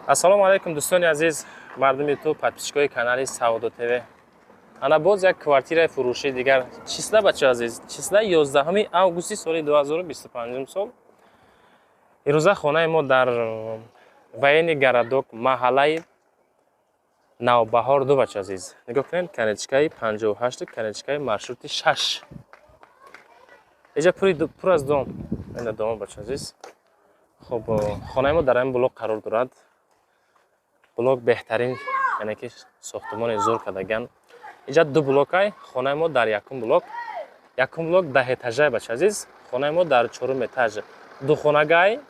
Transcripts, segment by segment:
ассалому алайкум дӯстони азиз, мардуми ту подписчикои канали Саудо ТВ. Ана боз як квартираи фурӯшии дигар. Числа бача азиз, числа 11 августи соли 2025 сол. Ирӯза хонаи мо дар вайни Гарадок, маҳаллаи Навбаҳор 2 бача азиз. Нигоҳ кунед, каречкаи 58, каречкаи маршрути 6. Эҷа пур аз дом. Ина дом бача азиз. Хуб, хонаи мо дар ин блок қарор дорад. Блок беҳтарин, яъне ки сохтмони зур кардаган. Иҷа ду блокай, хонаи мо дар якум блок. Якум блок 10 этажай бача азиз. Хонаи мо дар 4 этаж. Ду хонагай,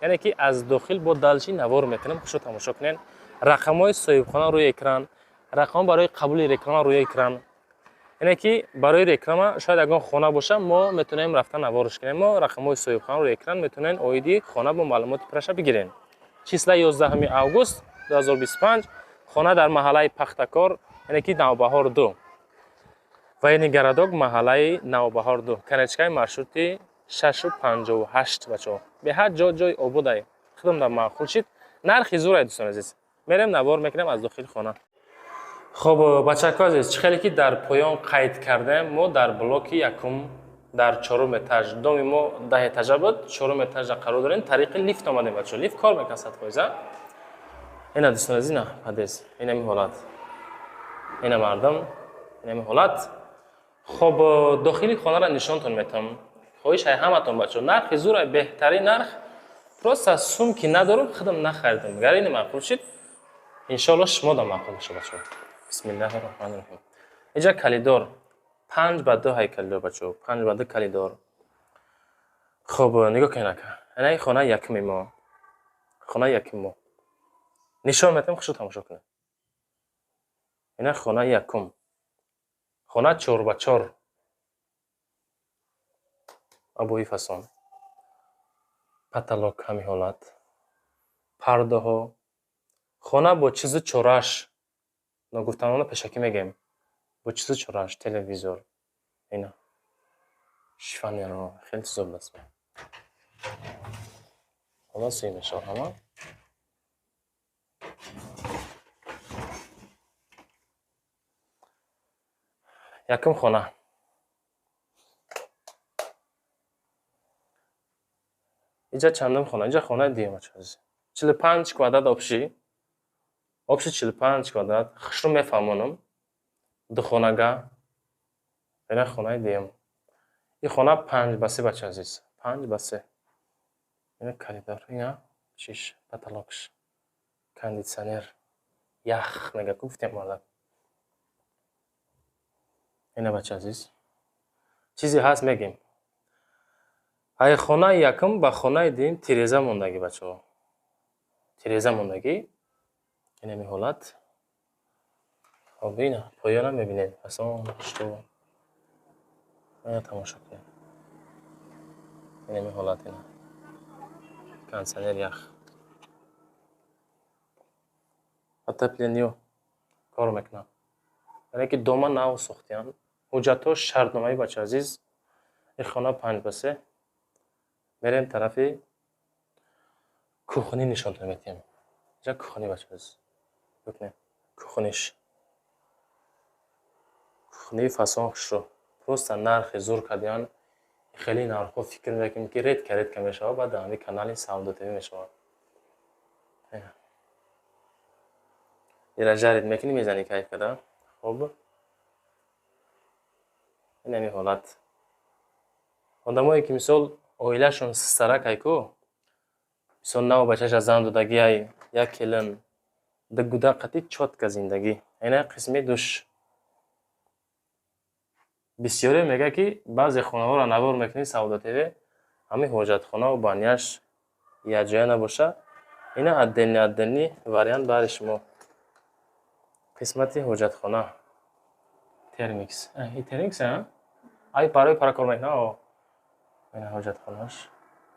яъне ки аз дохил бо далчи навор мекунем. Хушо тамошо кунед. Рақамҳои соҳибхона рӯи экран, рақамҳо барои қабули реклама рӯи экран. Яъне ки барои реклама шояд ягон хона боша, мо метавонем рафта наворш кунем. Мо рақамҳои соҳибхона рӯи экран метавонем оиди хона бо маълумоти пираша бигирем. Числа 11 август 2025, хона дар маҳаллаи Пахтакор, яъне ки Навбаҳор 2. Вайни Гарадок, маҳаллаи Навбаҳор 2. Каречкаи маршрути 658 бачаҳо. Беҳад ҷой обудай. Худам дар маъқул шид. Нархи зурай дӯстон азиз. Мерем навор мекунем аз дохили хона. Хуб, бачаҳо азиз, чӣ хеле ки дар поён қайд кардем, мо дар блоки якум дар 4 этаж. Доми мо 10 этажа буд, 4 этажа қарор дорем. Тариқи лифт омадем бачаҳо. Лифт кор мекунад 100%. Ина дӯстон азиз, ина падез. Ина ми ҳолат. Ина мардам. Ина ми ҳолат. Хуб, дохили хонара нишонтон метавам. Хоҳиш ҳай ҳаматон бачаҳо. Нархи зурай, беҳтарин нарх. Просто сумки надорум, худам нахаридам. Гар ин маъқул шид. Иншоалло шумо да маъқул бошад бачаҳо. Бисмиллаҳир-роҳманир-роҳим. Иҷа калидор 5/2 ҳай калидор бачаҳо. 5/2 калидор. Хуб, нигоҳ кунед ака. Ина хонаи якуми мо. Хонаи якуми мо. нишон метавам, хушо тамошо кунед. Ина хонаи якум. Хона 4/4. Абои фасон. Потолок ҳамин ҳолат. Пардаҳо. Хона бо чизу чораш. Ногуфтанона пешакӣ мегем. Бо чизу чораш, телевизор. Ина. Шифонеро, хеле чизоб аст. Ҳола суи мешавад ҳама. Якум хона. Иҷа чандум хона? Иҷа хонаи дуюм аст. 45 квадрат обши. Обши 45 квадрат. Хушру мефаҳмонам. Ду хонага. Ина хонаи дуюм. Ин хона 5/3 бача азиз. 5/3. Ина коридор, ина чиш, потолокш. Кондитсионер. Ях мега гуфтем мала. Ина бача азиз. Чизе ҳаст мегем. Ай хонаи якум ба хонаи дуюм тиреза мондагӣ бачаҳо. Тиреза мондагӣ. Ина ми ҳолат. Хоб ина поёна мебинед. Асон што. Ина тамошо кунед. Ина ми ҳолат ина. Кондитсионер ях. Отопление кор мекунад. яъне ки дома нав сохтиян. ҳуҷҷатҳо шартномаи бача азиз. ин хона 5/3. мерем тарафи кухни нишонтон метиҳем. Иҷа кухни бача азиз. бикунед. Кухниш. Кухни фасон хушро. Просто нархи зур кардиян. хеле нархҳо фикр мекунем ки редка мешавад, баъд дар ҳамин канали Саудо ТВ мешавад. ира жарид мекунӣ мезани кайф када. хуб. ин ҳамин ҳолат. одамое ки мисол оилашон систарак айку. мисол нав бачаша зан додагӣ ай як келин дагуда қати чотка зиндагӣ. ина қисми душ. бисёре мега ки баъзе хонаҳоро навор мекунӣ Саудо ТВ. ҳамин ҳоҷатхонаву баняш якҷоя набоша. ина отдельни вариант бари шумо. қисмати ҳоҷатхона. Термикс. И термикс а? Ай барои паракор мекунад. ина ҳоҷатхонаш.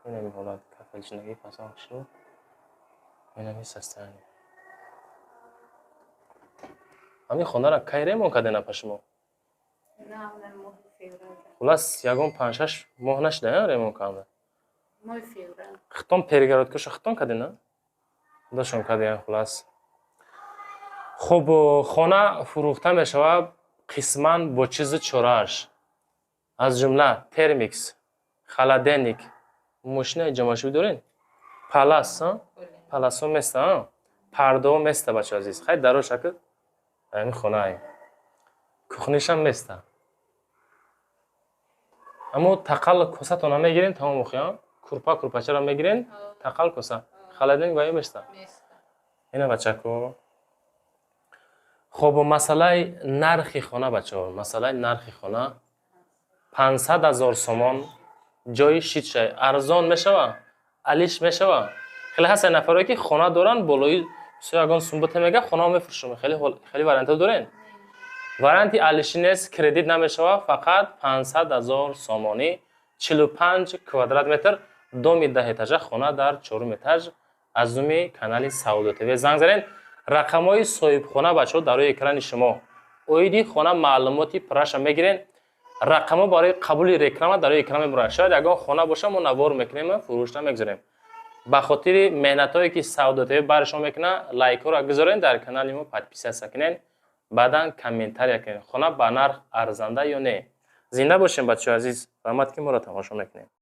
ина ми ҳолат кафелчинаги фасон шо. ина ми состояние. ҳамин хонара кай ремонт кардена па шумо? хулас ягон 5-6 моҳ нашуда ремонт карда. Хитон перегородкаша хитон кардена? дошон кардем хулас. хуб хона фурӯхта мешавад қисман бо чизи чорааш аз ҷумла термикс, холодильник, мошинаи ҷамошивӣ дорен? Палас, паласо места, пардо места бача азиз. Хай даро шакл ами хона кухнишам места. Аммо тақал косатона мегирен тамом охиям. Курпа курпачара мегирен, тақал коса. Холодильник вай места. Ина бачако. хуб масъалаи нархи хона бачаҳо, масъалаи нархи хона 500,000 сомон ҷои шитшай арзон мешава, алиш мешава. хеле ҳаст нафаре ки хона доран болои ягон сумбута мега хона мефурӯшам. хеле варианта дорен. варианти алиши нест, кредит намешава, фақат 500,000 сомонӣ 45 квадрат метр доми 10 этажа хона дар 4 этаж аз думи канали Саудо ТВ занг зарен. рақамҳои соҳибхона бачаҳо дар рӯи экрани шумо. оиди хона маълумоти пураша мегирен. рақамҳо барои қабули реклама дар рӯи экран мебуранд. шояд ягон хона боша мо навор мекунем, фурӯш намегузорем. ба хотири меҳнатҳое ки Саудо ТВ бари шумо мекунад, лайкҳоро гузорен, дар канали мо подписатсия кунен, баъдан комментария кунен. хона ба нарх арзанда ё не? зинда бошем бачаҳои азиз. рамат ки моро тамошо мекунем.